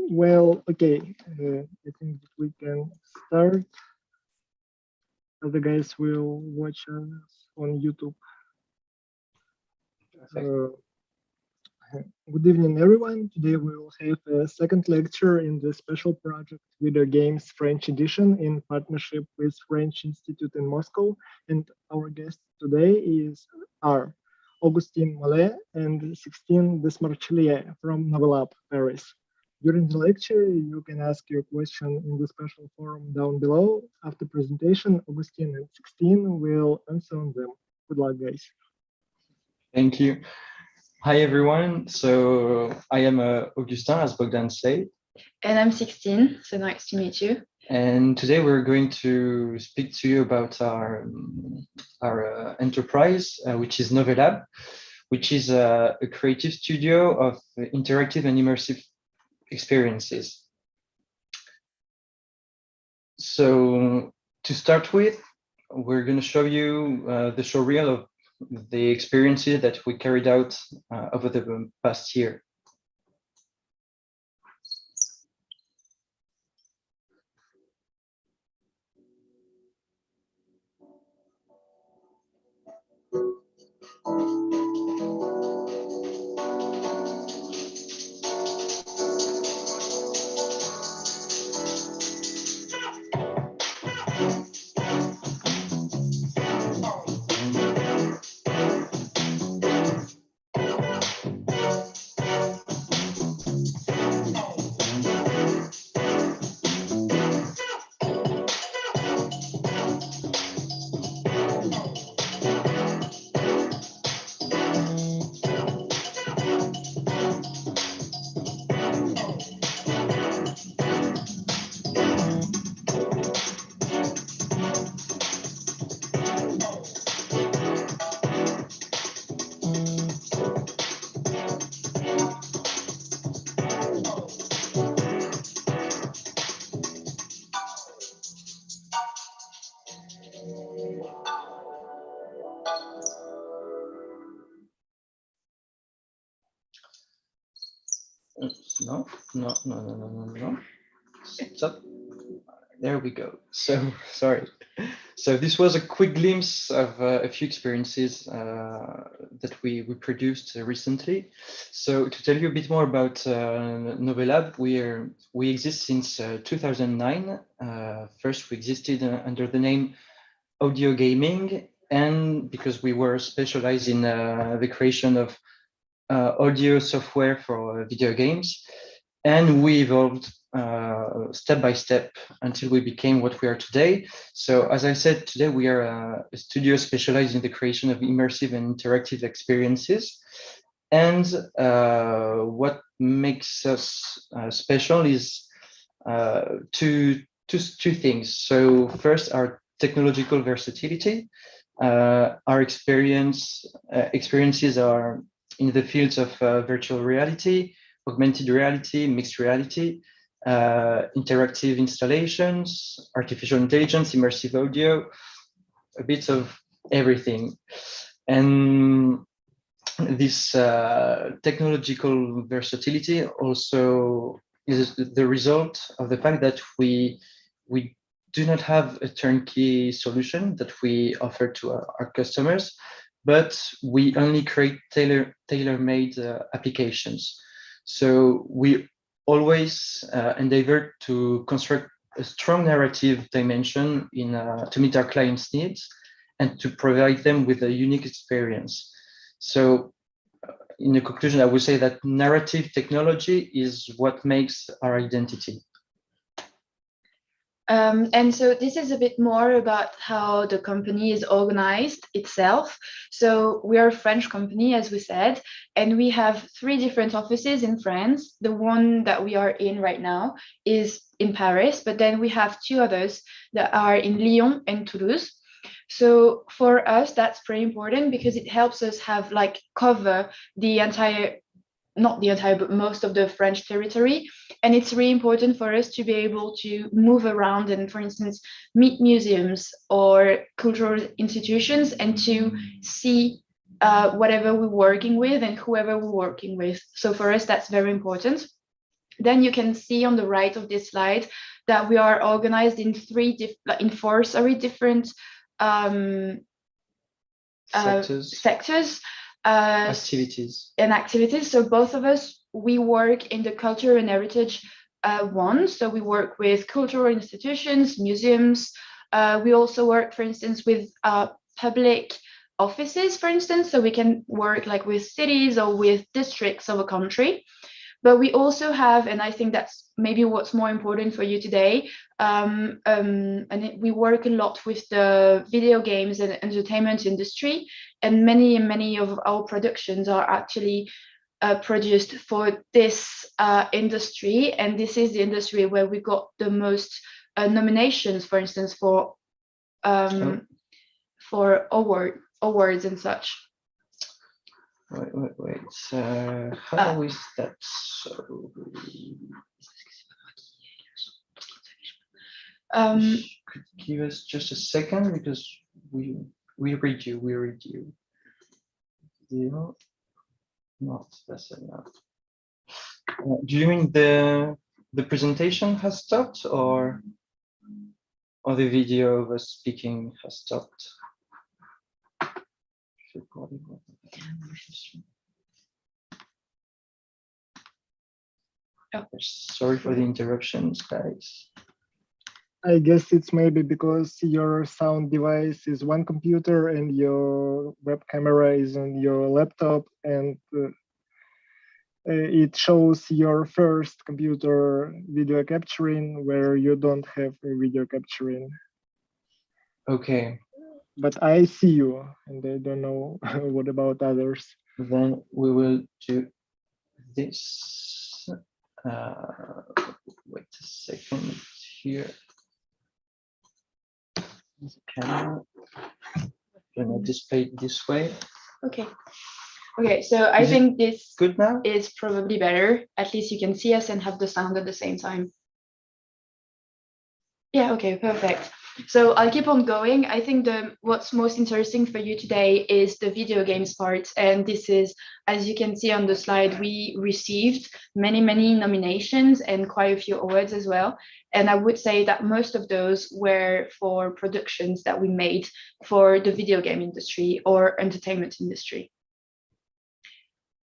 Well, okay, I think that we can start. The guys will watch us on YouTube. Uh, Good evening, everyone. Today we will have a second lecture in the special project Video Games French Edition in partnership with French Institute in Moscow. And our guests today are Augustin Mollet and Sixtine Desmarcheliers from Novelab, Paris. During the lecture, you can ask your question in the special forum down below. After presentation, Augustin and Sixtine will answer on them. Good luck, guys. Thank you. Hi, everyone. So I am Augustin, as Bogdan said. And I'm 16, so nice to meet you. And today we're going to speak to you about our enterprise, which is Novelab, which is a creative studio of interactive and immersive experiences. So to start with, we're going to show you the showreel of the experiences that we carried out over the past year. No. Stop. There we go. So, sorry. So this was a quick glimpse of a few experiences that we produced recently. So to tell you a bit more about Novelab, we exist since 2009. First, we existed under the name Audio Gaming, and because we were specialized in the creation of audio software for video games, and we evolved step by step until we became what we are today. So as I said, today we are a studio specialized in the creation of immersive and interactive experiences. And what makes us special is two things. So first, our technological versatility. Our experiences are in the fields of virtual reality, augmented reality, mixed reality, interactive installations, artificial intelligence, immersive audio, a bit of everything. And this technological versatility also is the result of the fact that we do not have a turnkey solution that we offer to our customers, but we only create tailor-made applications. So we always endeavor to construct a strong narrative dimension to meet our clients' needs and to provide them with a unique experience. So in the conclusion, I would say that narrative technology is what makes our identity. And so this is a bit more about how the company is organized itself. So we are a French company, as we said, and we have 3 different offices in France. The one that we are in right now is in Paris, but then we have 2 others that are in Lyon and Toulouse. So for us, that's pretty important because it helps us have cover the entire, not the entire, but most of the French territory. And it's really important for us to be able to move around and, for instance, meet museums or cultural institutions and to see whatever we're working with and whoever we're working with. So for us, that's very important. Then you can see on the right of this slide that we are organized in four different sectors activities. and activities. So both of us, we work in the culture and heritage one. So we work with cultural institutions, museums. We also work, for instance, with public offices, for instance. So we can work like with cities or with districts of a country. But we also have, and I think that's maybe what's more important for you today, we work a lot with the video games and entertainment industry, and many of our productions are actually produced for this industry, and this is the industry where we got the most nominations, for instance, for awards and such. Wait. How is that so? Could give us just a second, because we read you. Not that's enough. Do you mean the presentation has stopped, or the video of us speaking has stopped? Oh, sorry for the interruptions, guys. I guess it's maybe because your sound device is one computer and your web camera is on your laptop, and it shows your first computer video capturing where you don't have a video capturing. Okay. But I see you, and I don't know what about others. Then we will do this. Wait a second here. Camera. Gonna display it this way. Okay. Okay, so I think this good now is probably better. At least you can see us and have the sound at the same time. Yeah, okay, perfect. So I'll keep on going. I think what's most interesting for you today is the video games part. And this is, as you can see on the slide, we received many nominations and quite a few awards as well. And I would say that most of those were for productions that we made for the video game industry or entertainment industry.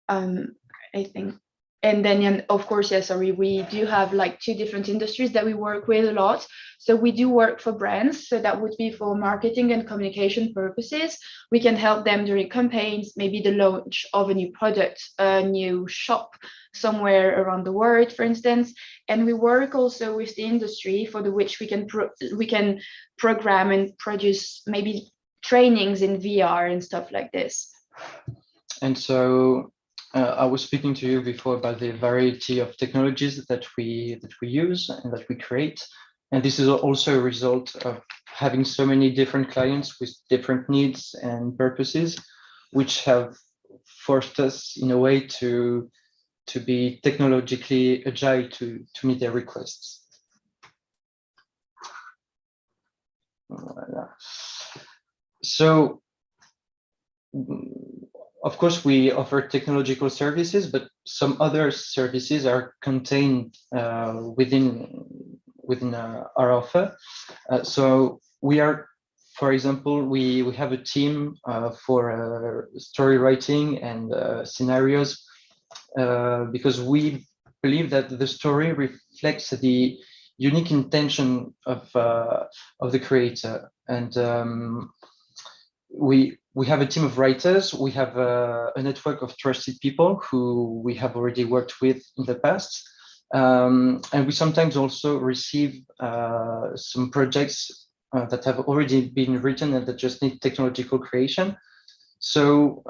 I think. And then, of course, yeah, sorry, we do have like two different industries that we work with a lot. So we do work for brands. So that would be for marketing and communication purposes. We can help them during campaigns, maybe the launch of a new product, a new shop somewhere around the world, for instance. And we work also with the industry for which we can program and produce maybe trainings in VR and stuff like this. And so I was speaking to you before about the variety of technologies that we use and that we create, and this is also a result of having so many different clients with different needs and purposes, which have forced us in a way to be technologically agile to meet their requests. So, of course, we offer technological services, but some other services are contained within our offer. So we are, for example, we have a team for story writing and scenarios, because we believe that the story reflects the unique intention of the creator, and we have a team of writers. We have a network of trusted people who we have already worked with in the past. And we sometimes also receive some projects that have already been written and that just need technological creation. So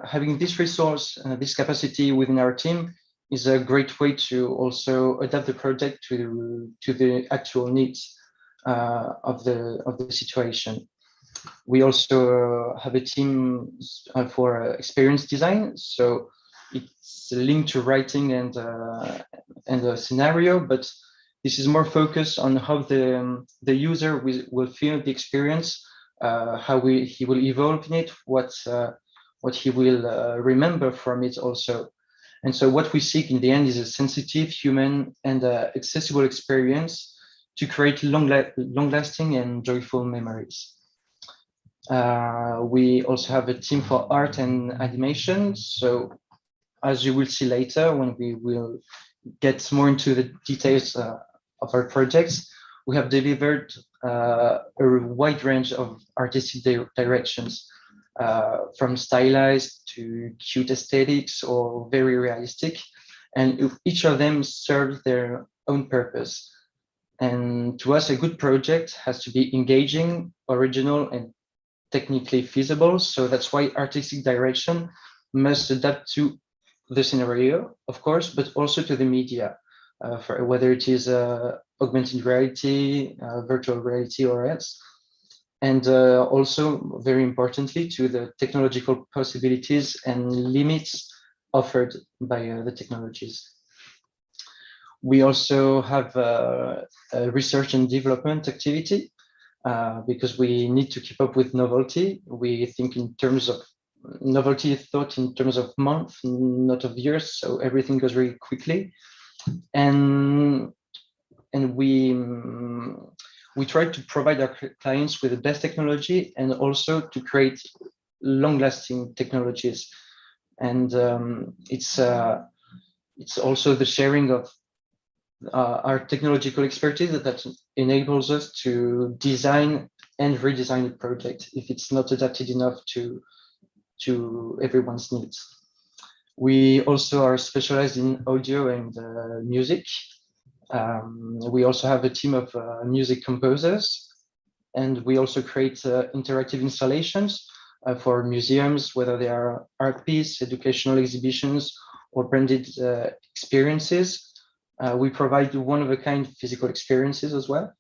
having this resource, this capacity within our team is a great way to also adapt the project to the actual needs of the situation. We also have a team for experience design, so it's linked to writing and a scenario, but this is more focused on how the user will feel the experience, how he will evolve in it, what he will remember from it also. And so what we seek in the end is a sensitive, human, and accessible experience to create long-lasting and joyful memories. We also have a team for art and animation. So as you will see later, when we will get more into the details of our projects, we have delivered a wide range of artistic directions, from stylized to cute aesthetics or very realistic. And each of them serves their own purpose. And to us, a good project has to be engaging, original, and technically feasible. So that's why artistic direction must adapt to the scenario, of course, but also to the media, for whether it is augmented reality, virtual reality, or else. And also, very importantly, to the technological possibilities and limits offered by the technologies. We also have a research and development activity, because we need to keep up with novelty. We think in terms of novelty, thought in terms of months, not of years, so everything goes very quickly. And we try to provide our clients with the best technology and also to create long-lasting technologies. And it's also the sharing of our technological expertise that enables us to design and redesign a project if it's not adapted enough to everyone's needs. We also are specialized in audio and music. We also have a team of music composers, and we also create interactive installations for museums, whether they are art pieces, educational exhibitions, or branded experiences. We provide one-of-a-kind physical experiences as well.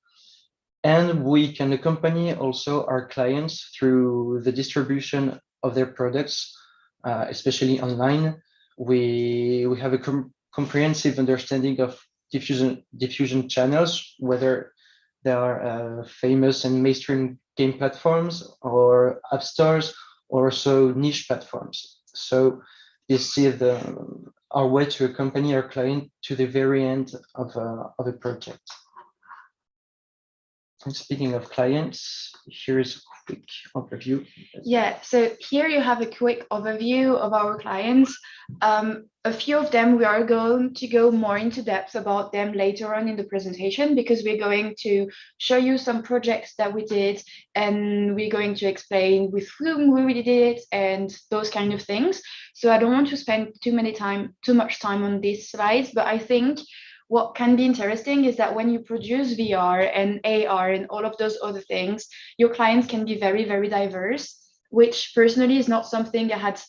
And we can accompany also our clients through the distribution of their products, especially online. We have a comprehensive understanding of diffusion channels, whether they are famous and mainstream game platforms or app stores, or also niche platforms. So this is our way to accompany our client to the very end of a project. And speaking of clients, here's a quick overview. Yeah, so here you have a quick overview of our clients. A few of them, we are going to go more into depth about them later on in the presentation, because we're going to show you some projects that we did, and we're going to explain with whom we did it and those kind of things. So I don't want to spend too much time on these slides, but I think what can be interesting is that when you produce VR and AR and all of those other things, your clients can be very, very diverse, which personally is not something I had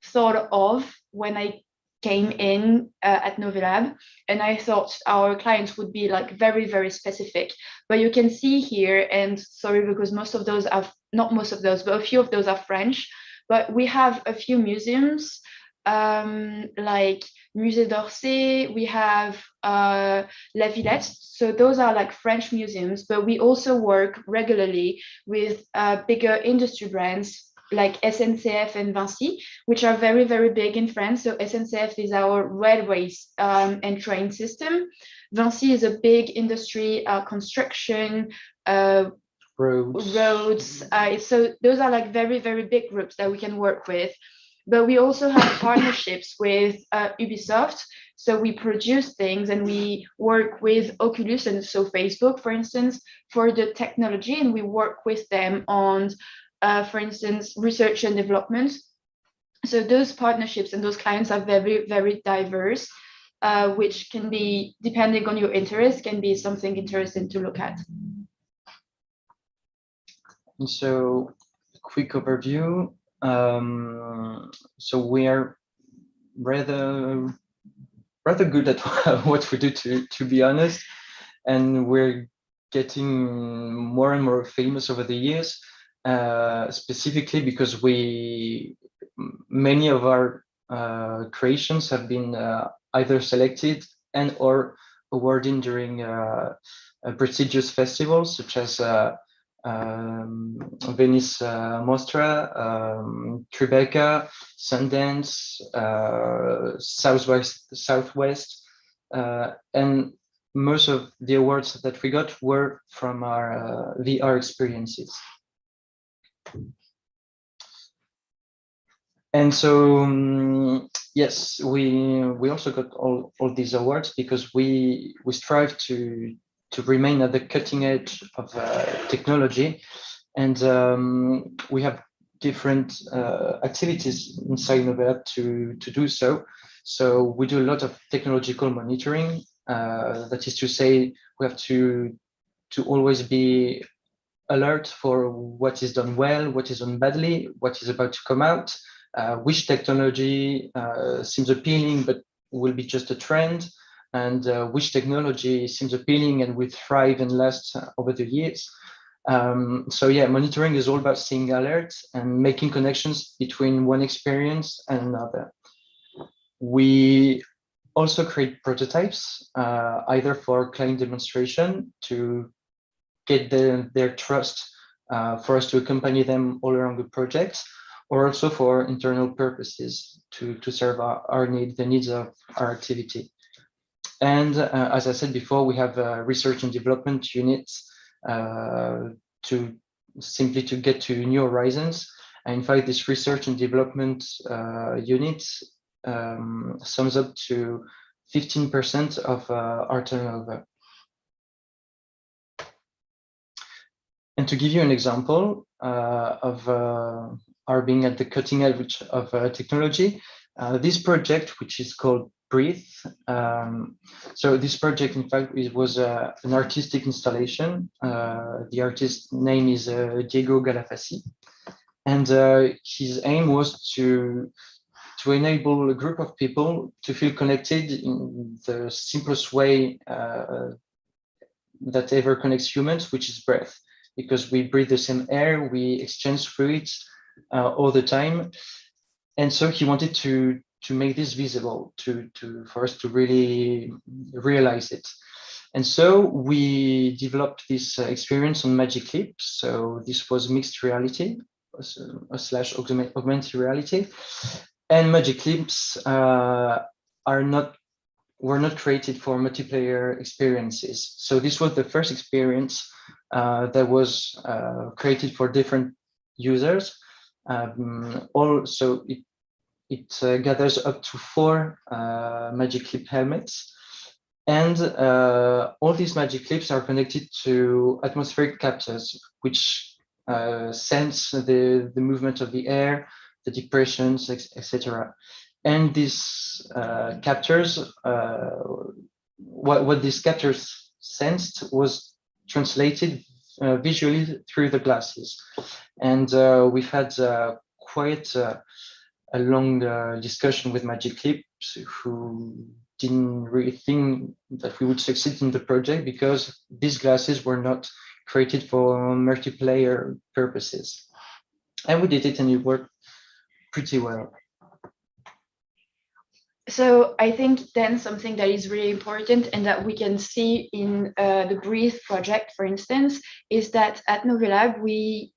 thought of when I came in at Novelab. And I thought our clients would be like very, very specific. But you can see here, and sorry, because most of those are, not most of those, but a few of those are French. But we have a few museums, like Musée d'Orsay, we have La Villette. So those are like French museums, but we also work regularly with bigger industry brands like SNCF and Vinci, which are very, very big in France. So SNCF is our railways and train system. Vinci is a big industry, construction, roads. So those are like very, very big groups that we can work with. But we also have partnerships with Ubisoft. So we produce things and we work with Oculus and so Facebook, for instance, for the technology, and we work with them on, for instance, research and development. So those partnerships and those clients are very, very diverse, which can be, depending on your interest, can be something interesting to look at. And so, quick overview. So we are rather good at what we do, to be honest, and we're getting more and more famous over the years, specifically because many of our creations have been either selected and or awarded during prestigious festivals such as Venice Mostra, Tribeca, Sundance, Southwest, and most of the awards that we got were from our VR experiences. And so, yes, we also got all these awards because we strive to remain at the cutting edge of technology, and we have different activities inside Novelab to do so. So we do a lot of technological monitoring. That is to say, we have to always be alert for what is done well, what is done badly, what is about to come out, which technology seems appealing but will be just a trend, and which technology seems appealing and will thrive and last over the years. So yeah, monitoring is all about staying alert and making connections between one experience and another. We also create prototypes, either for client demonstration to get their trust for us to accompany them all around the project, or also for internal purposes to serve our need, the needs of our activity. And as I said before, we have research and development units to simply to get to new horizons. And in fact, this research and development unit sums up to 15% of our turnover. And to give you an example of our being at the cutting edge of technology, this project, which is called Breathe. So this project, in fact, it was an artistic installation. The artist's name is Diego Galafasi. And his aim was to enable a group of people to feel connected in the simplest way that ever connects humans, which is breath. Because we breathe the same air, we exchange fluids all the time. And so he wanted to make this visible, for us to really realize it. And so we developed this experience on Magic Leap. So this was mixed reality slash augmented reality. And Magic Leaps were not created for multiplayer experiences. So this was the first experience that was created for different users. Also, it gathers up to 4 Magic Leap helmets. And all these Magic Leaps are connected to atmospheric captors, which sense the movement of the air, the depressions, etc. And these captors, what these captors sensed was translated visually through the glasses. And we've had quite a long discussion with Magic Leaps, who didn't really think that we would succeed in the project because these glasses were not created for multiplayer purposes. And we did it, and it worked pretty well. So I think then something that is really important and that we can see in the Breathe project, for instance, is that at Novelab, we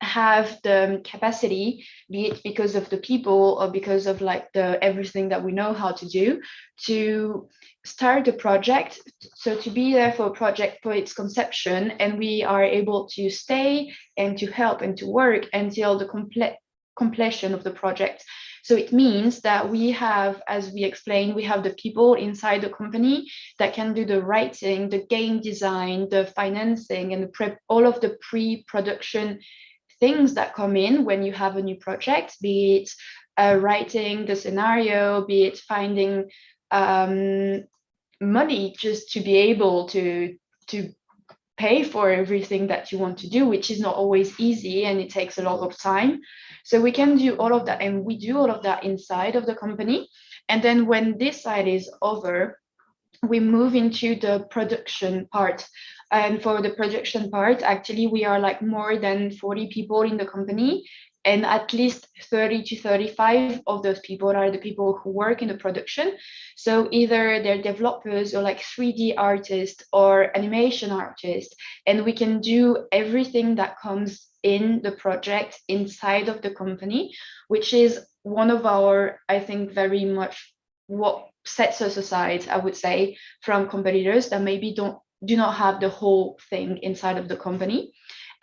have the capacity, be it because of the people or because of like everything that we know how to do, to start a project, so to be there for a project for its conception, and we are able to stay and to help and to work until the completion of the project. So it means that we have, as we explained, we have the people inside the company that can do the writing, the game design, the financing, and all of the pre-production things that come in when you have a new project, be it writing the scenario, be it finding money just to be able to pay for everything that you want to do, which is not always easy and it takes a lot of time. So we can do all of that, and we do all of that inside of the company. And then when this side is over, we move into the production part. And for the production part, actually, we are like more than 40 people in the company, and at least 30 to 35 of those people are the people who work in the production. So either they're developers or like 3D artists or animation artists, and we can do everything that comes in the project inside of the company, which is one of our, I think, very much what sets us aside, I would say, from competitors that maybe do not have the whole thing inside of the company.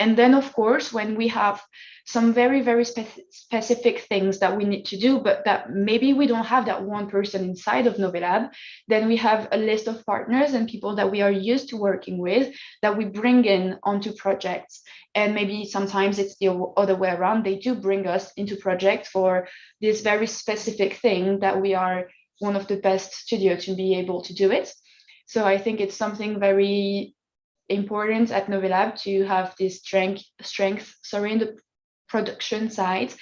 And then, of course, when we have some very, very specific things that we need to do, but that maybe we don't have that one person inside of Novelab, then we have a list of partners and people that we are used to working with that we bring in onto projects. And maybe sometimes it's the other way around. They do bring us into projects for this very specific thing that we are one of the best studio to be able to do it. So I think it's something very important at Novelab to have this strength in the production side.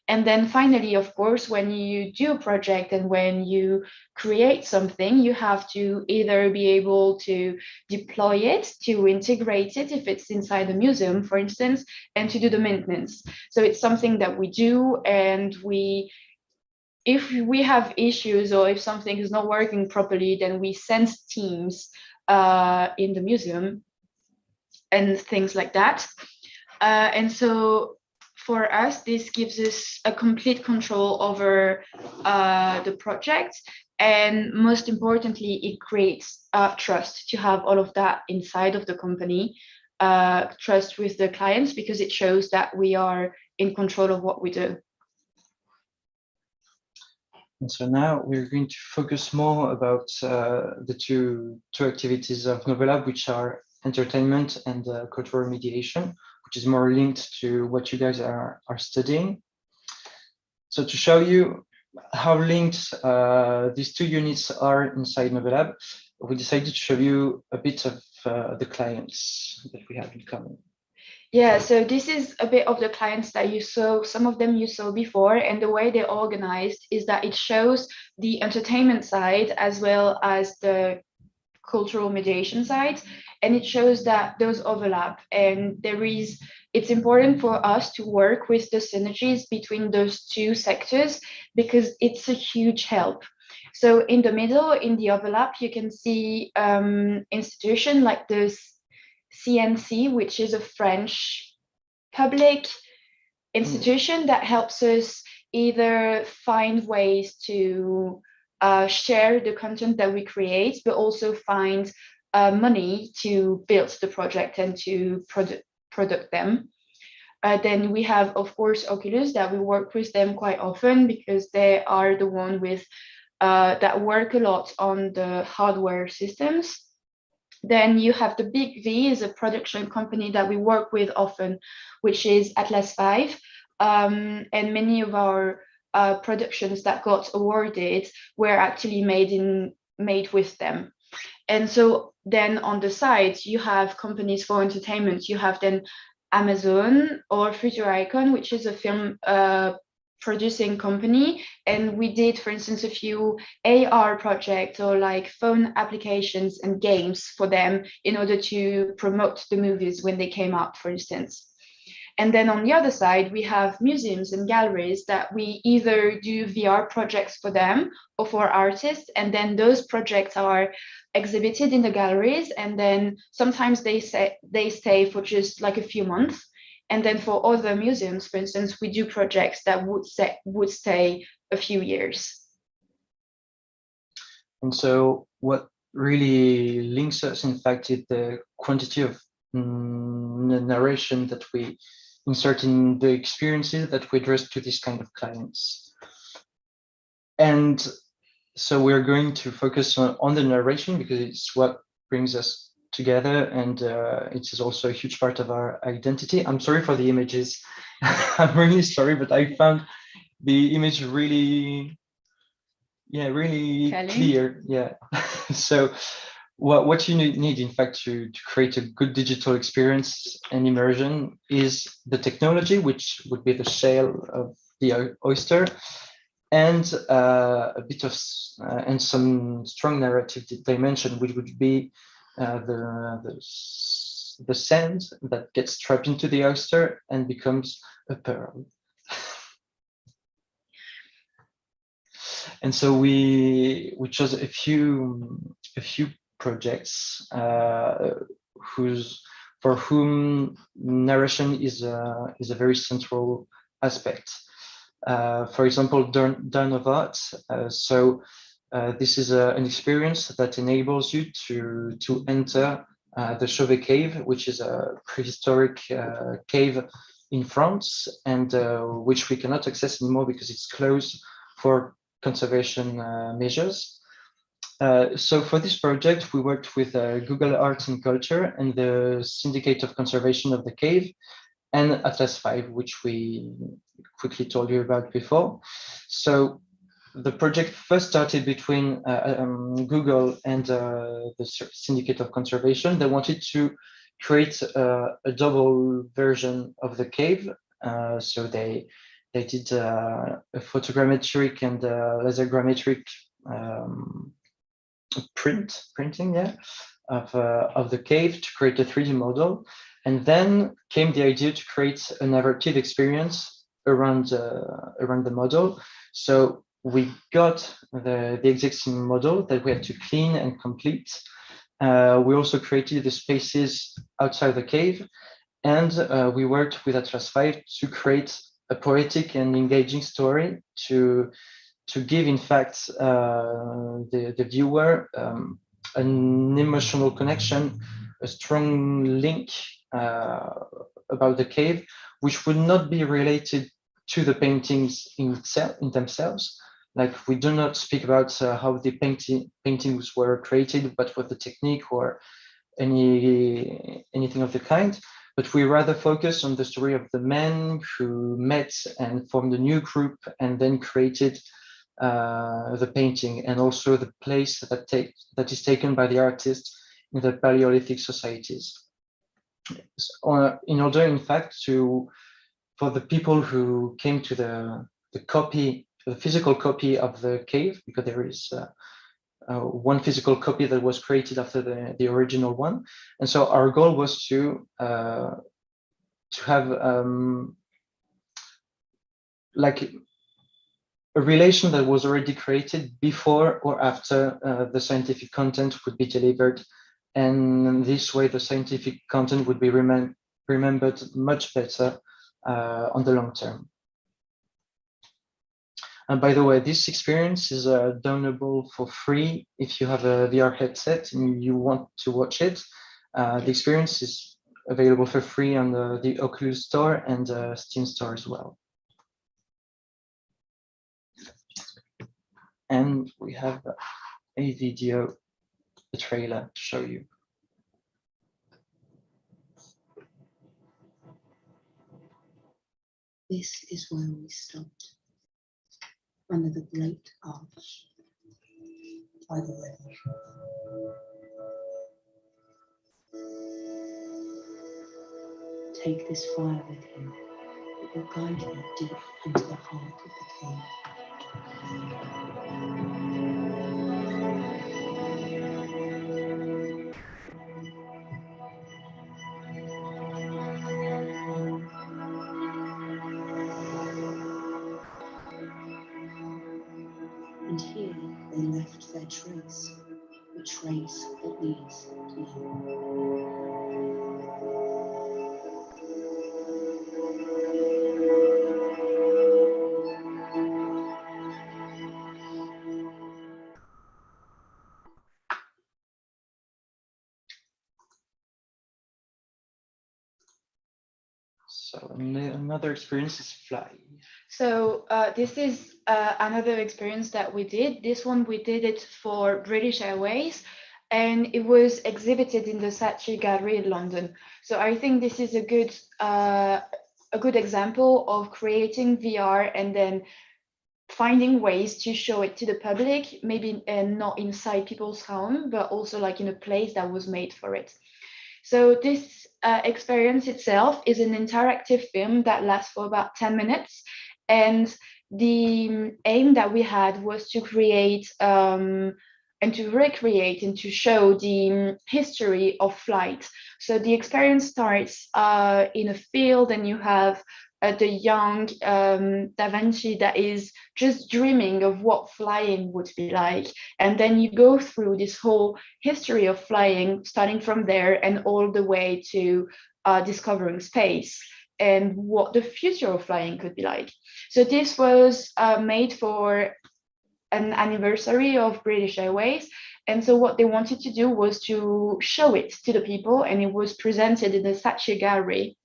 And then finally, of course, when you do a project and when you create something, you have to either be able to deploy it, to integrate it if it's inside a museum, for instance, and to do the maintenance. So it's something that we do, and if we have issues or if something is not working properly, then we send teams in the museum and things like that. And so for us, this gives us a complete control over the project. And most importantly, it creates trust to have all of that inside of the company, trust with the clients, because it shows that we are in control of what we do. And so now we're going to focus more about the two activities of Novelab, which are entertainment and cultural mediation, which is more linked to what you guys are studying. So to show you how linked these two units are inside Novelab, we decided to show you a bit of the clients that we have in common. Yeah, so this is a bit of the clients that you saw, some of them you saw before, and the way they're organized is that it shows the entertainment side as well as the cultural mediation side, and it shows that those overlap, and it's important for us to work with the synergies between those two sectors because it's a huge help. So in the middle, in the overlap, you can see institution like this CNC, which is a French public institution that helps us either find ways to share the content that we create, but also find money to build the project and to product them. Then we have, of course, Oculus, that we work with them quite often because they are the one with that work a lot on the hardware systems. Then you have the Big V, is a production company that we work with often, which is Atlas 5. And many of our productions that got awarded were actually made with them. And so then on the side, you have companies for entertainment. You have then Amazon or Future Icon, which is a film producing company, and we did, for instance, a few AR projects or like phone applications and games for them in order to promote the movies when they came out, for instance. And then on the other side, we have museums and galleries that we either do VR projects for them or for artists, and then those projects are exhibited in the galleries, and then sometimes they stay for just like a few months. And then for other museums, for instance, we do projects that would stay a few years. And so what really links us, in fact, is the quantity of narration that we insert in the experiences that we address to this kind of clients. And so we're going to focus on the narration because it's what brings us together, and it is also a huge part of our identity. I'm sorry for the images. I'm really sorry, but I found the image really clear. Yeah. So what you need, in fact, to create a good digital experience and immersion is the technology, which would be the shell of the oyster, and a bit of and some strong narrative dimension, which would be the sand that gets trapped into the oyster and becomes a pearl. And so we chose a few projects for whom narration is a very central aspect. For example, Dawn of Art. This is an experience that enables you to enter the Chauvet Cave, which is a prehistoric cave in France, and which we cannot access anymore because it's closed for conservation measures. So for this project, we worked with Google Arts and Culture and the Syndicate of Conservation of the Cave and Atlas V, which we quickly told you about before. So the project first started between Google and the Syndicate of Conservation. They wanted to create a double version of the cave. So they did a photogrammetric and lasergrammetric printing, of the cave to create a 3D model. And then came the idea to create a narrative experience around the model. So we got the existing model that we had to clean and complete. We also created the spaces outside the cave, and we worked with Atlas V to create a poetic and engaging story to give, in fact, the viewer an emotional connection, a strong link about the cave, which would not be related to the paintings in themselves. Like, we do not speak about how the paintings were created, but what the technique or anything of the kind. But we rather focus on the story of the men who met and formed a new group and then created the painting, and also the place that is taken by the artist in the Paleolithic societies. So, in order, in fact, for the people who came to the physical copy of the cave, because there is one physical copy that was created after the original one, and so our goal was to have like a relation that was already created before or after the scientific content would be delivered, and this way the scientific content would be remembered much better on the long term. And by the way, this experience is downloadable for free if you have a VR headset and you want to watch it. The experience is available for free on the Oculus Store and Steam Store as well. And we have a video, a trailer to show you. This is where we stopped, under the great arch by the river. Take this fire with you. It will guide you deep into the heart of the cave. And here they left their trace, the trace that leads to you. So another experience is fly. So this is another experience that we did. This one, we did it for British Airways, and it was exhibited in the Saatchi Gallery in London. So I think this is a good example of creating VR and then finding ways to show it to the public, maybe not inside people's home, but also like in a place that was made for it. So this experience itself is an interactive film that lasts for about 10 minutes. And the aim that we had was to create and to recreate and to show the history of flight. So the experience starts in a field, and you have the young Da Vinci that is just dreaming of what flying would be like. And then you go through this whole history of flying, starting from there and all the way to discovering space and what the future of flying could be like. So this was made for an anniversary of British Airways. And so what they wanted to do was to show it to the people, and it was presented in the Saatchi Gallery.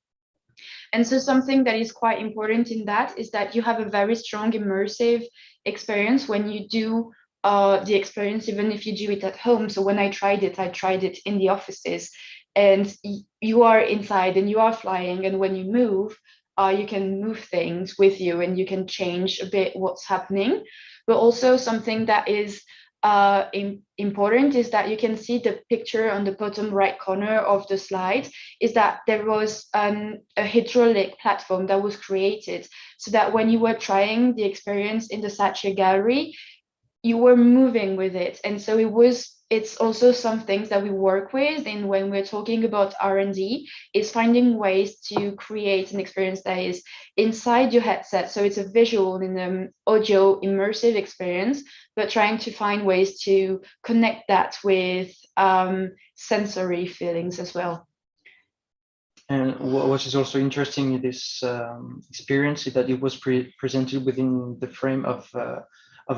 And so something that is quite important in that is that you have a very strong immersive experience when you do the experience, even if you do it at home. So when I tried it in the offices, and you are inside and you are flying, and when you move, you can move things with you and you can change a bit what's happening. But also something that is important is that you can see the picture on the bottom right corner of the slide is that there was a hydraulic platform that was created so that when you were trying the experience in the Saatchi Gallery, you were moving with it. And so it's also some things that we work with, and when we're talking about R&D, is finding ways to create an experience that is inside your headset, so it's a visual and audio immersive experience, but trying to find ways to connect that with sensory feelings as well. And what is also interesting in this experience is that it was presented within the frame of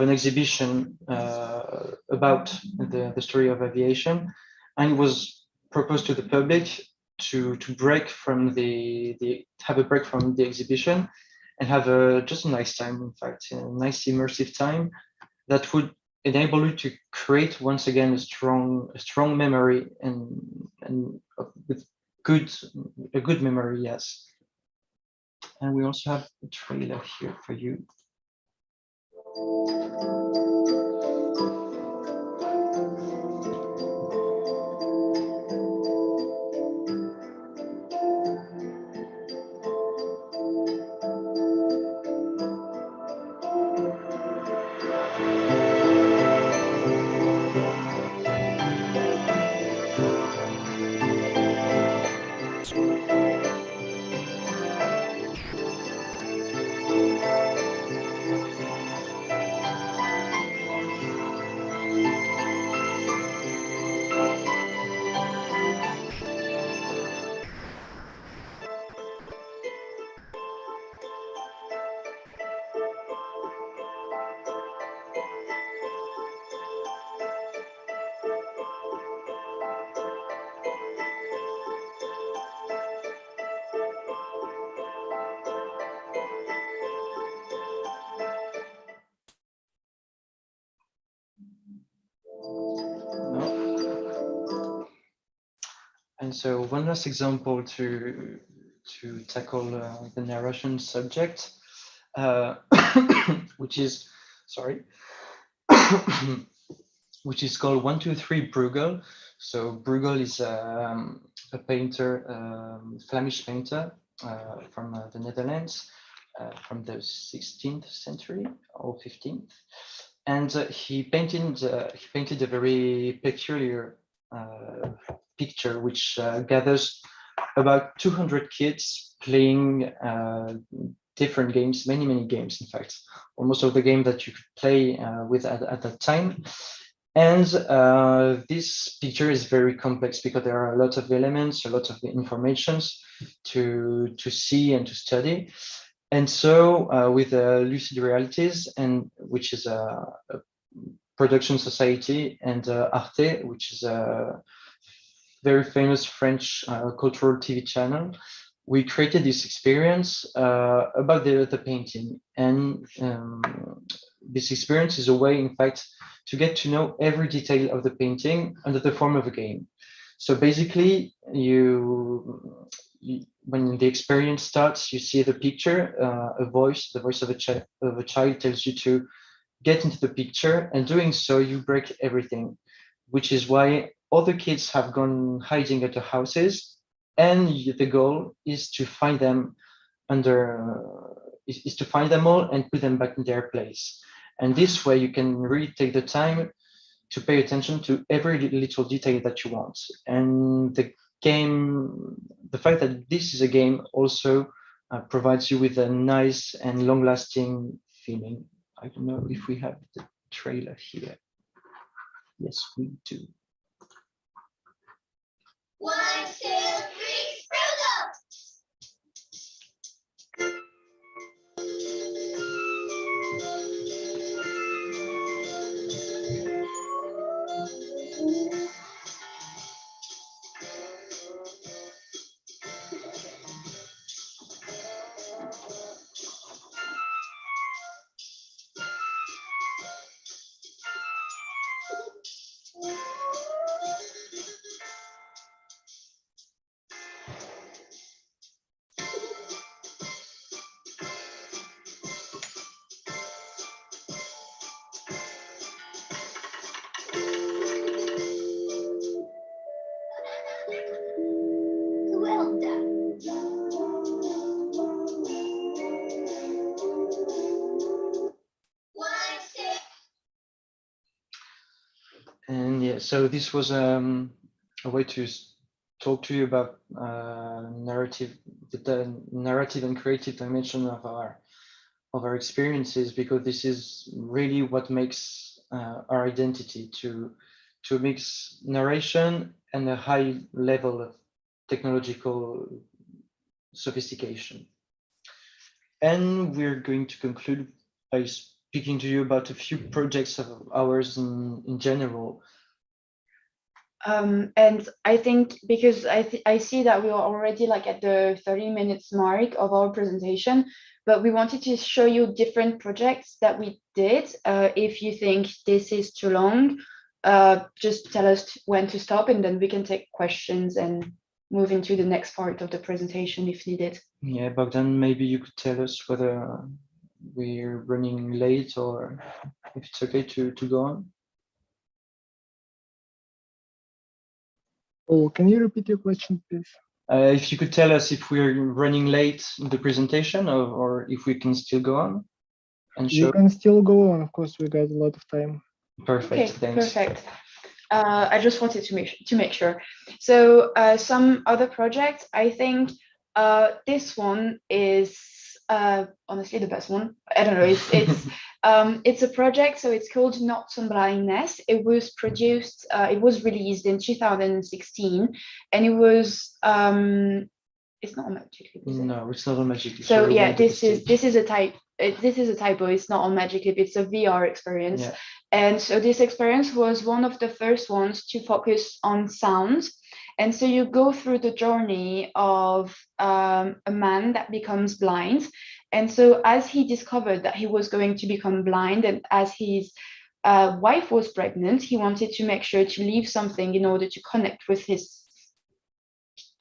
an exhibition about the story of aviation, and it was proposed to the public to break from have a break from the exhibition and have just a nice time, in fact, a nice immersive time that would enable you to create once again a strong memory and with a good memory, yes. And we also have a trailer here for you. And so one last example to tackle the narration subject, which is, sorry, which is called 123 Brugel. So Brugel is a painter, Flemish painter from the Netherlands, from the 16th century or 15th. And he painted a very peculiar picture, which gathers about 200 kids playing different games, many games, in fact, almost all the game that you could play with at that time. And this picture is very complex because there are a lot of elements, a lot of informations to see and to study. And so with Lucid Realities, and which is a production society, and Arte, which is a very famous French cultural TV channel, we created this experience about the painting. And this experience is a way, in fact, to get to know every detail of the painting under the form of a game. So basically, when the experience starts, you see the picture, the voice of a child tells you to get into the picture, and doing so, you break everything, which is why all the kids have gone hiding at the houses, and the goal is to find them is to find them all and put them back in their place. And this way, you can really take the time to pay attention to every little detail that you want. And the fact that this is a game also provides you with a nice and long-lasting feeling. I don't know if we have the trailer here. Yes, we do. 1, 2, 3, Brugel! Well done. And yeah, so this was a way to talk to you about narrative, the narrative and creative dimension of our experiences, because this is really what makes our identity, to mix narration and a high level of technological sophistication. And we're going to conclude by speaking to you about a few projects of ours in general. And I think because I see that we are already like at the 30 minutes mark of our presentation, but we wanted to show you different projects that we did. If you think this is too long, just tell us when to stop, and then we can take questions and move into the next part of the presentation if needed. Yeah, Bogdan, maybe you could tell us whether we're running late or if it's okay to go on. Oh, can you repeat your question, please? If you could tell us if we're running late in the presentation, or if we can still go on and show. You can still go on, of course, we got a lot of time. Perfect, Okay, thanks. perfect. I just wanted to make sure. So some other projects, I think this one is honestly the best one. I don't know. It's a project, so it's called Knots on Blindness. It was produced. It was released in 2016, and it was. It's not on Magic Leap, is it? No, it's not on Magic Leap. So yeah, this is a typo. It's not on Magic Leap. It's a VR experience. Yeah. And so this experience was one of the first ones to focus on sound. And so you go through the journey of a man that becomes blind. And so as he discovered that he was going to become blind, and as his wife was pregnant, he wanted to make sure to leave something in order to connect with his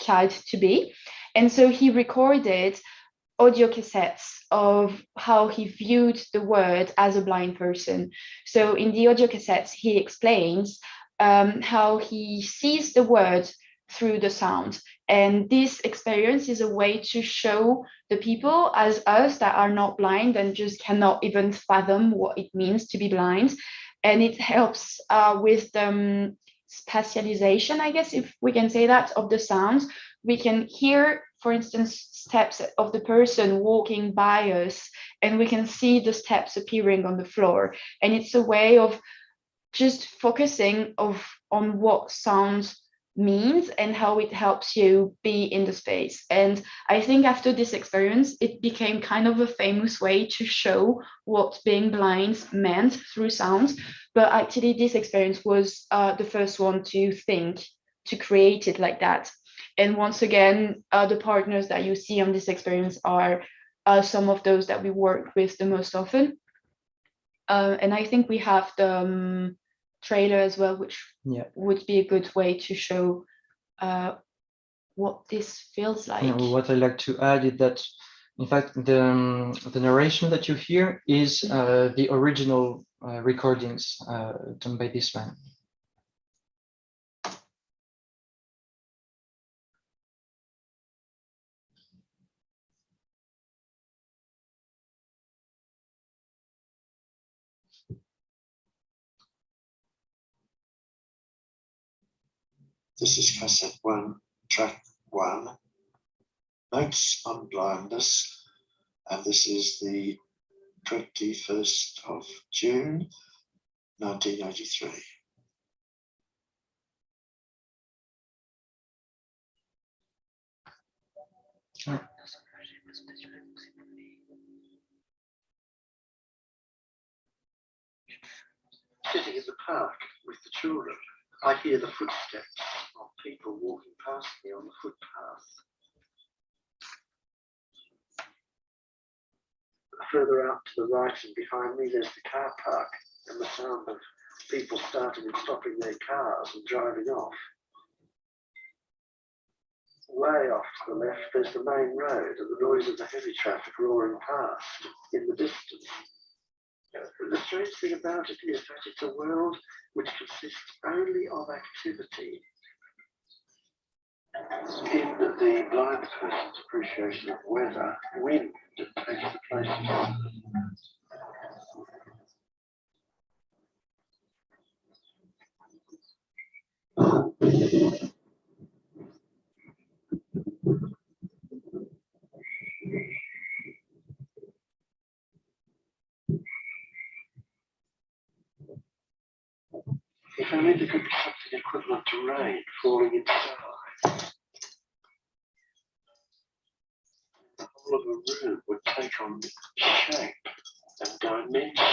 child to be. And so he recorded audio cassettes of how he viewed the world as a blind person. So in the audio cassettes, he explains how he sees the world through the sound. And this experience is a way to show the people as us that are not blind and just cannot even fathom what it means to be blind. And it helps with the spatialization, I guess, if we can say that, of the sounds. We can hear, for instance, steps of the person walking by us, and we can see the steps appearing on the floor. And it's a way of just focusing on what sound means and how it helps you be in the space. And I think after this experience, it became kind of a famous way to show what being blind meant through sound. But actually, this experience was the first one to create it like that. And once again, the partners that you see on this experience are some of those that we work with the most often. And I think we have the trailer as well, which would be a good way to show what this feels like. And what I like to add is that, in fact, the narration that you hear is the original recordings done by this man. This is cassette 1, track 1. Notes on Blindness, and this is the 21st of June, 1983. Sitting in the park with the children, I hear the footsteps of people walking past me on the footpath. Further out to the right and behind me, there's the car park and the sound of people starting and stopping their cars and driving off. Way off to the left, there's the main road and the noise of the heavy traffic roaring past in the distance. The strange thing about it is that it's a world which consists only of activity. In the blind person's appreciation of weather, wind takes the place of if only there could be something equivalent to rain falling in sky. The whole of a room would take on shape and dimension.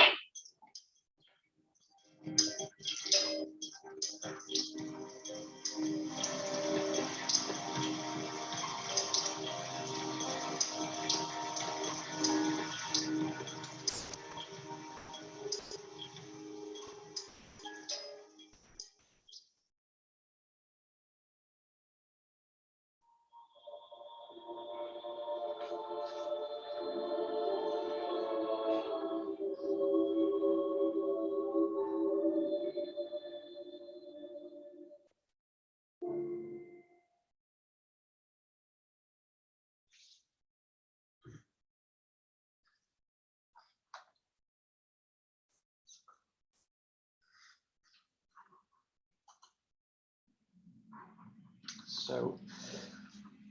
So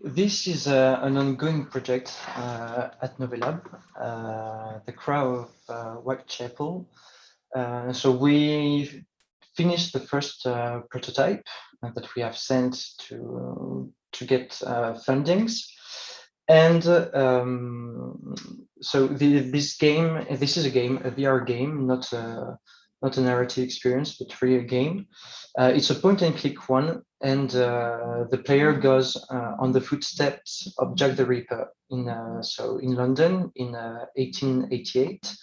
this is an ongoing project at Novelab, the Crow of Whitechapel. So we finished the first prototype that we have sent to get fundings. And so this is a game, a VR game, not a narrative experience, but really a game. It's a point and click one, and the player goes on the footsteps of Jack the Ripper in London in 1888.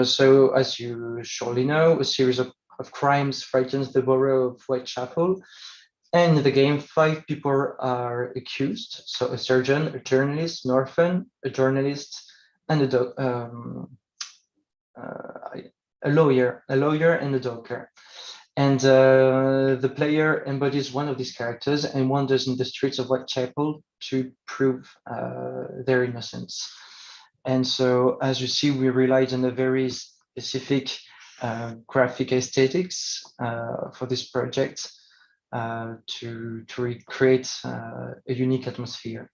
So as you surely know, a series of crimes frightens the borough of Whitechapel. And in the game, 5 people are accused. So a surgeon, a journalist, an orphan, a journalist, and a lawyer and a doctor. And the player embodies one of these characters and wanders in the streets of Whitechapel to prove their innocence. And so, as you see, we relied on a very specific graphic aesthetics for this project to recreate a unique atmosphere.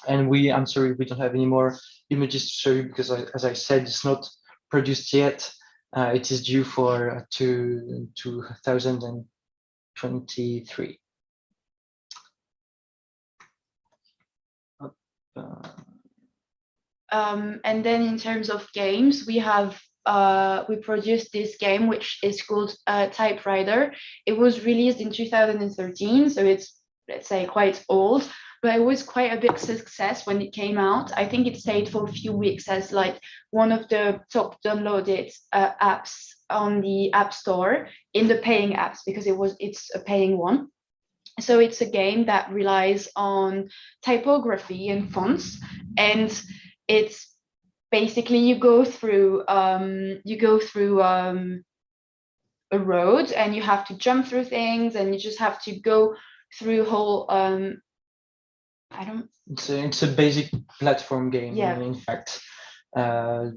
And I'm sorry, we don't have any more images to show you because, as I said, it's not produced yet. It is due for 2023. And then in terms of games, we produced this game which is called Typewriter. It was released in 2013, so it's, let's say, quite old, but it was quite a big success when it came out. I think it stayed for a few weeks as like one of the top downloaded apps on the App Store in the paying apps, because it's a paying one. So it's a game that relies on typography and fonts, and it's basically you go through a road and you have to jump through things, and you just have to go through whole It's a basic platform game, yeah. In fact, where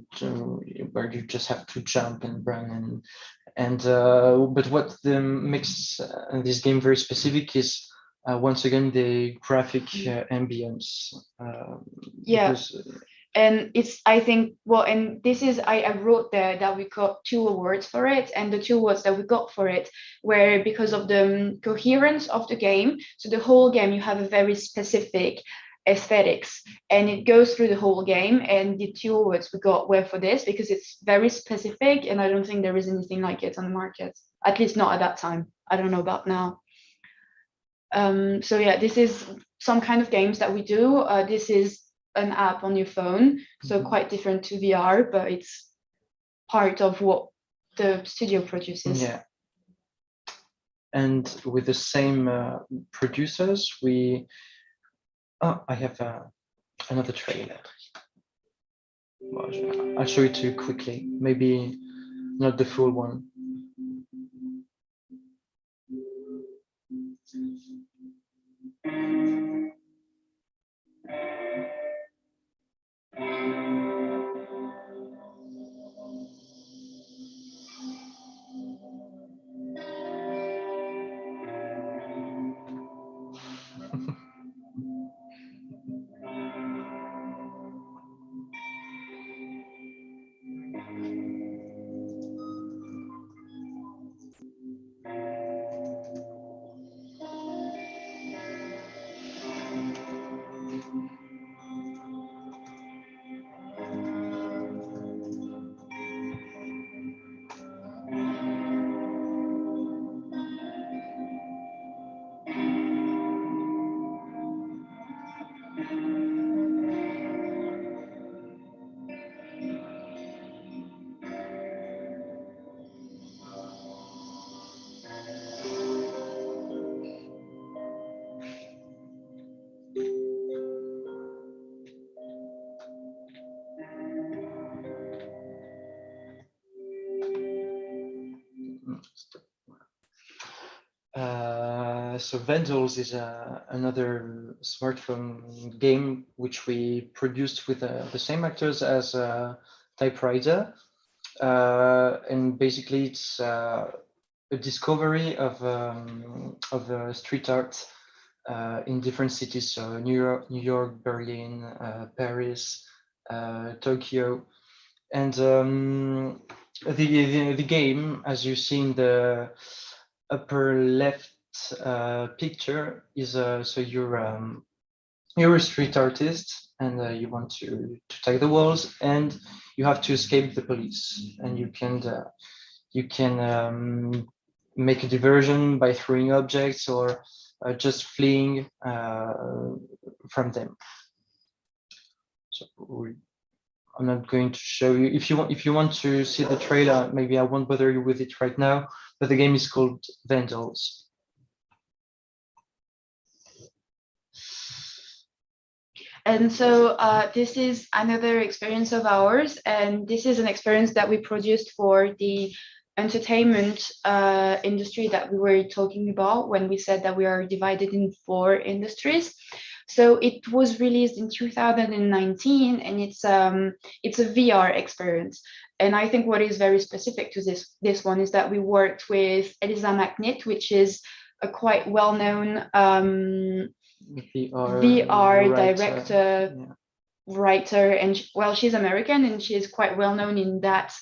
you just have to jump and run and but what makes this game very specific is once again, the graphic ambience. Yeah. Because, and it's, I think, well, and this is, I wrote there that we got 2 awards for it, and the 2 awards that we got for it were because of the coherence of the game. So the whole game, you have a very specific aesthetics, and it goes through the whole game, and the 2 awards we got were for this, because it's very specific, and I don't think there is anything like it on the market, at least not at that time. I don't know about now. So yeah, this is some kind of games that we do. This is an app on your phone, so quite different to VR, but it's part of what the studio produces. Yeah. And with the same producers, we. Oh, I have another trailer. Well, I'll show it to you quickly. Maybe not the full one. So Vandals is another smartphone game which we produced with the same actors as Typewriter, and basically it's a discovery of street art in different cities, so New York, Berlin, Paris, Tokyo, and the game, as you see in the upper left picture, is so you're a street artist, and you want to take the walls, and you have to escape the police, and you can make a diversion by throwing objects or just fleeing from them. So I'm not going to show you. If you want to see the trailer, maybe I won't bother you with it right now. But the game is called Vandals. And so this is another experience of ours, and this is an experience that we produced for the entertainment industry that we were talking about when we said that we are divided in 4 industries. So it was released in 2019, and it's a VR experience. And I think what is very specific to this one is that we worked with Elisa McNitt, which is a quite well-known VR director, writer, and she's American, and she's quite well known in that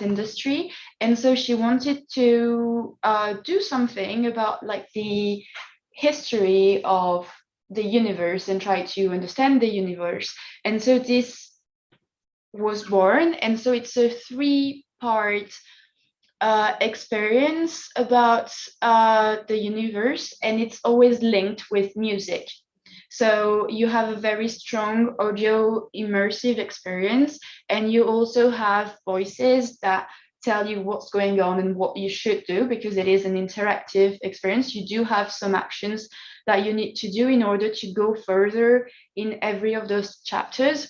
industry. And so she wanted to do something about like the history of the universe and try to understand the universe. And so this was born, and so it's a 3-part experience about the universe, and it's always linked with music. So you have a very strong audio immersive experience, and you also have voices that tell you what's going on and what you should do, because it is an interactive experience. You do have some actions that you need to do in order to go further in every of those chapters.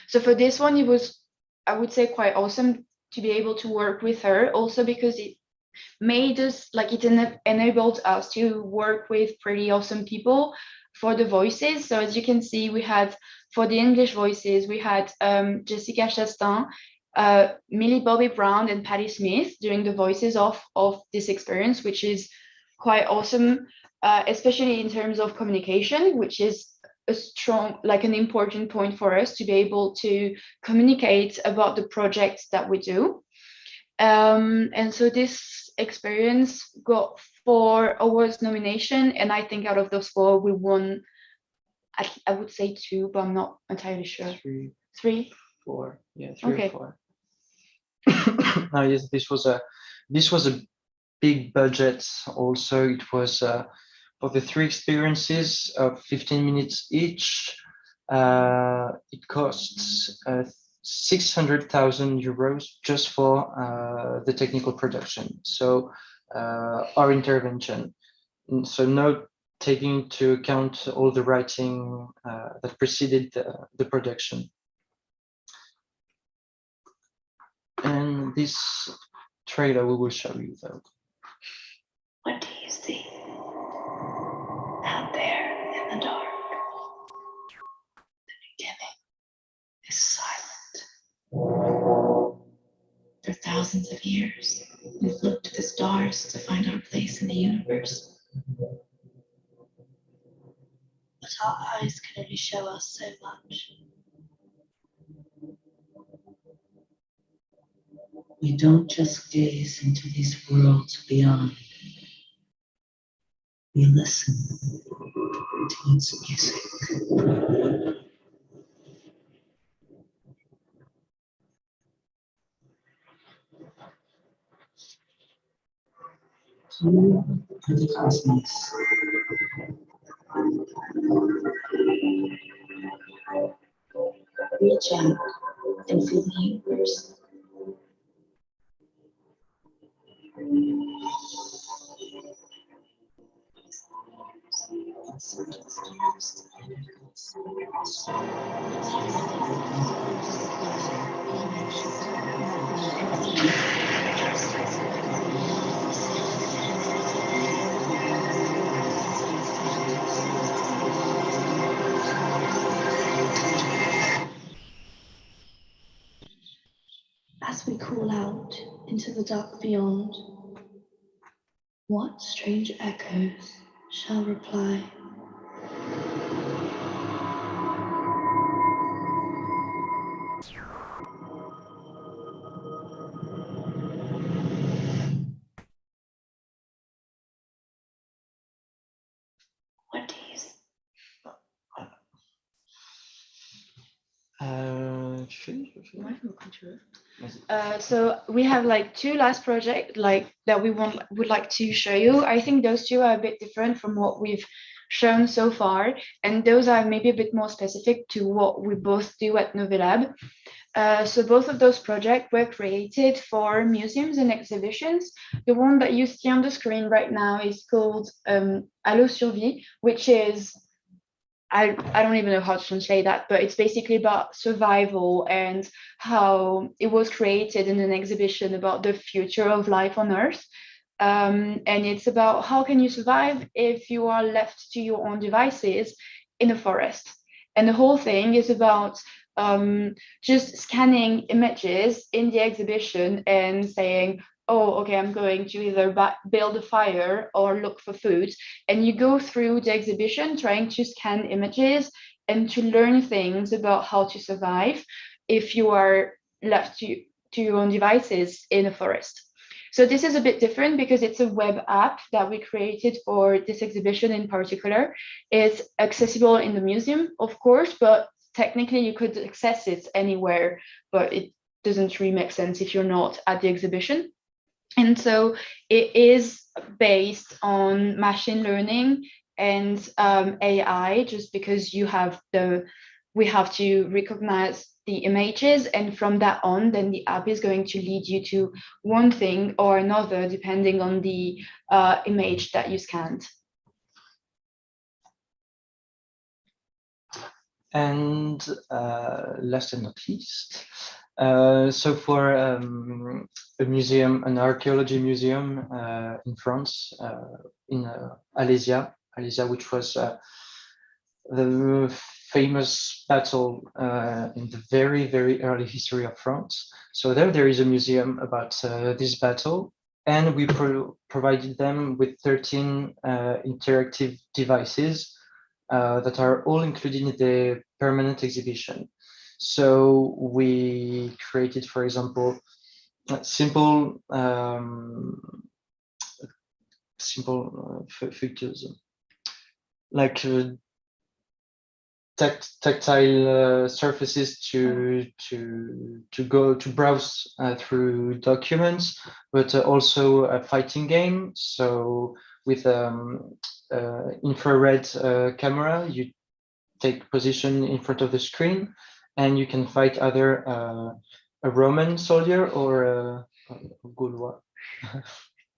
So for this one, it was, I would say, quite awesome to be able to work with her, also because it made us, like, it enabled us to work with pretty awesome people for the voices. So as you can see, we had, for the English voices, we had Jessica Chastain, Millie Bobby Brown, and Patti Smith doing the voices of this experience, which is quite awesome, especially in terms of communication, which is a strong, like an important point for us to be able to communicate about the projects that we do. And so this experience got 4 awards nomination, and I think out of those 4 we won, I would say 2, but I'm not entirely sure. 3, 4, yeah, 3 okay. or 4. Now, yes, this was a big budget. Also, it was for the 3 experiences of 15 minutes each. It costs 600,000 euros just for the technical production. So our intervention. So not taking into account all the writing that preceded the production. And this trailer we will show you though. What do you see out there in the dark? The beginning is silent. For thousands of years, we've looked to the stars to find our place in the universe. But our eyes can only show us so much. We don't just gaze into these worlds beyond. We listen to its music. You are the cosmos. Reach out and feel the universe. As we call out into the dark beyond, what strange echoes shall reply? What do you see? So we have like 2 last projects like that we would like to show you. I think those 2 are a bit different from what we've shown so far, and those are maybe a bit more specific to what we both do at Novelab. So both of those projects were created for museums and exhibitions. The one that you see on the screen right now is called Allo Survie, which is, I don't even know how to translate that, but it's basically about survival and how it was created in an exhibition about the future of life on Earth. And it's about how can you survive if you are left to your own devices in a forest. And the whole thing is about just scanning images in the exhibition and saying, oh, okay, I'm going to either build a fire or look for food. And you go through the exhibition trying to scan images and to learn things about how to survive if you are left to your own devices in a forest. So this is a bit different because it's a web app that we created for this exhibition in particular. It's accessible in the museum, of course, but technically you could access it anywhere, but it doesn't really make sense if you're not at the exhibition. And so it is based on machine learning and AI, just because we have to recognize the images, and from that on, then the app is going to lead you to one thing or another, depending on the image that you scanned. And last and not least, so for a museum, an archaeology museum in France, in Alésia, which was the famous battle in the very, very early history of France. So there is a museum about this battle, and we provided them with 13 interactive devices that are all included in the permanent exhibition. So we created, for example, simple features like tactile surfaces to browse through documents, but also a fighting game. So with infrared camera, you take position in front of the screen, and you can fight either a Roman soldier or a Gaulois,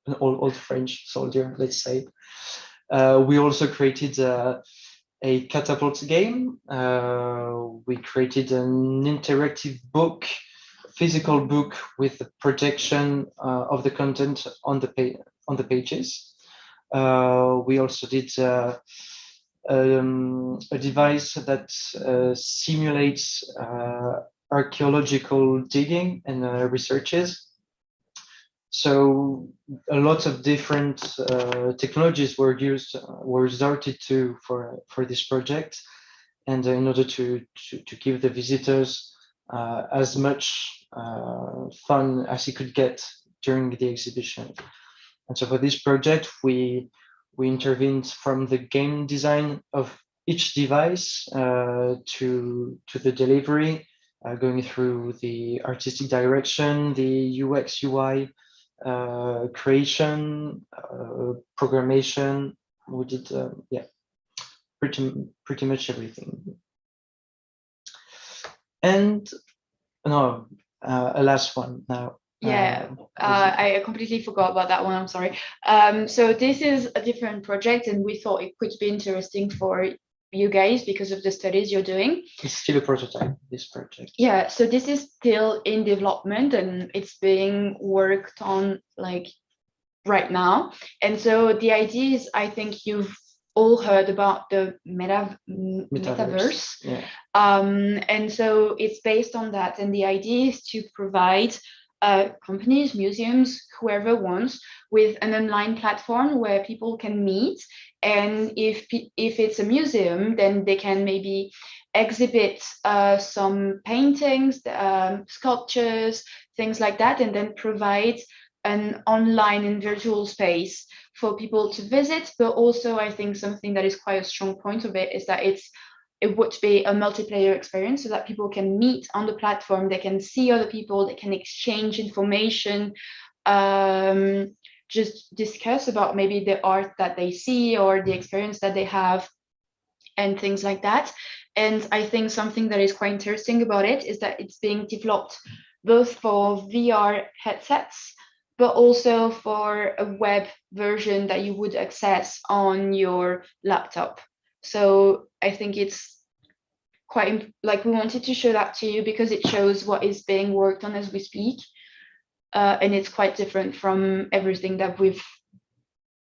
an old French soldier, let's say. We also created a catapult game. We created an interactive book, physical book with a projection of the content on the pages. We also did a device that simulates archaeological digging and researches. So a lot of different technologies were resorted to for this project, and in order to give the visitors as much fun as he could get during the exhibition. And so for this project, we intervened from the game design of each device to the delivery, going through the artistic direction, the UX UI, creation, programmation. We did pretty much everything. And no, a last one now. Yeah, I completely forgot about that one. I'm sorry. So this is a different project, and we thought it could be interesting for you guys because of the studies you're doing. It's still a prototype, this project. Yeah, so this is still in development, and it's being worked on like right now. And so the idea is, I think you've all heard about the metaverse. Yeah. And so it's based on that, and the idea is to provide companies, museums, whoever wants, with an online platform where people can meet. And if it's a museum, then they can maybe exhibit some paintings, sculptures, things like that, and then provide an online and virtual space for people to visit. But also, I think something that is quite a strong point of it is that it would be a multiplayer experience, so that people can meet on the platform, they can see other people, they can exchange information, just discuss about maybe the art that they see or the experience that they have and things like that. And I think something that is quite interesting about it is that it's being developed both for VR headsets, but also for a web version that you would access on your laptop. So I think it's quite like we wanted to show that to you because it shows what is being worked on as we speak. And it's quite different from everything that we've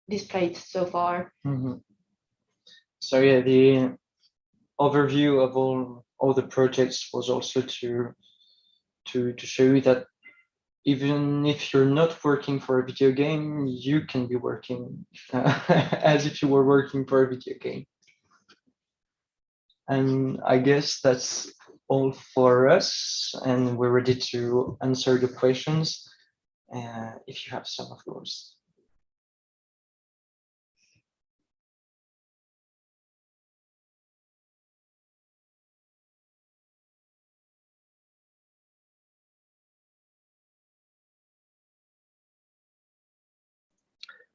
displayed so far. Mm-hmm. So yeah, the overview of all the projects was also to show you that even if you're not working for a video game, you can be working as if you were working for a video game. And I guess that's all for us, and we're ready to answer the questions if you have some, of course.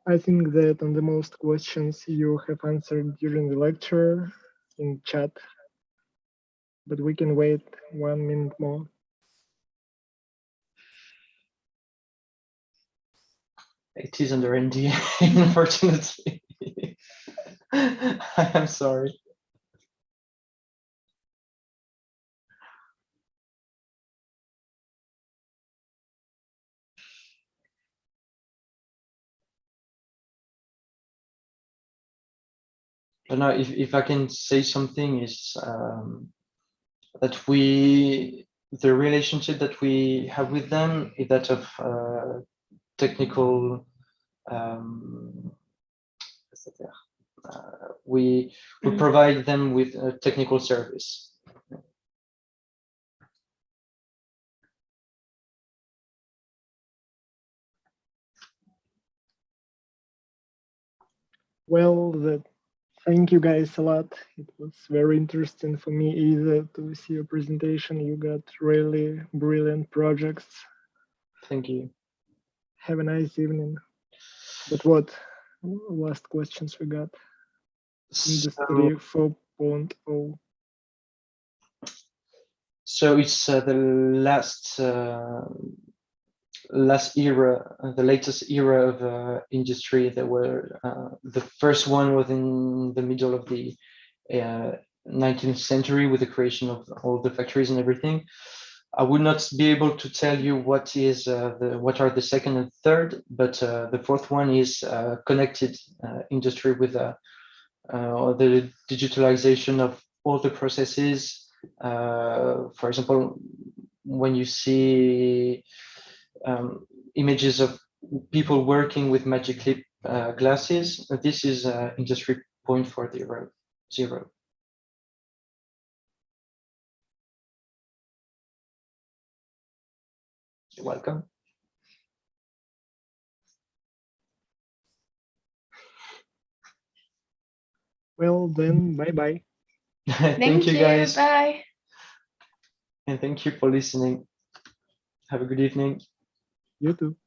I think that on the most questions you have answered during the lecture in chat, but we can wait 1 minute more. It is under NDA, unfortunately. I'm sorry. But now, if I can say something, is that the relationship that we have with them is that of technical we provide them with a technical service. Well, thank you guys a lot. It was very interesting for me either to see your presentation. You got really brilliant projects. Thank you. Have a nice evening. But what last questions we got? Industry 4.0. So it's the last era, the latest era of industry. That were the first one was in the middle of the 19th century with the creation of all the factories and everything. I would not be able to tell you what are the second and third, but the fourth one is connected industry with the digitalization of all the processes. For example, when you see images of people working with Magic Leap glasses, this is industry 4.0. You're welcome. Well, then, bye-bye. Thank you, guys. Bye. And thank you for listening. Have a good evening. You too.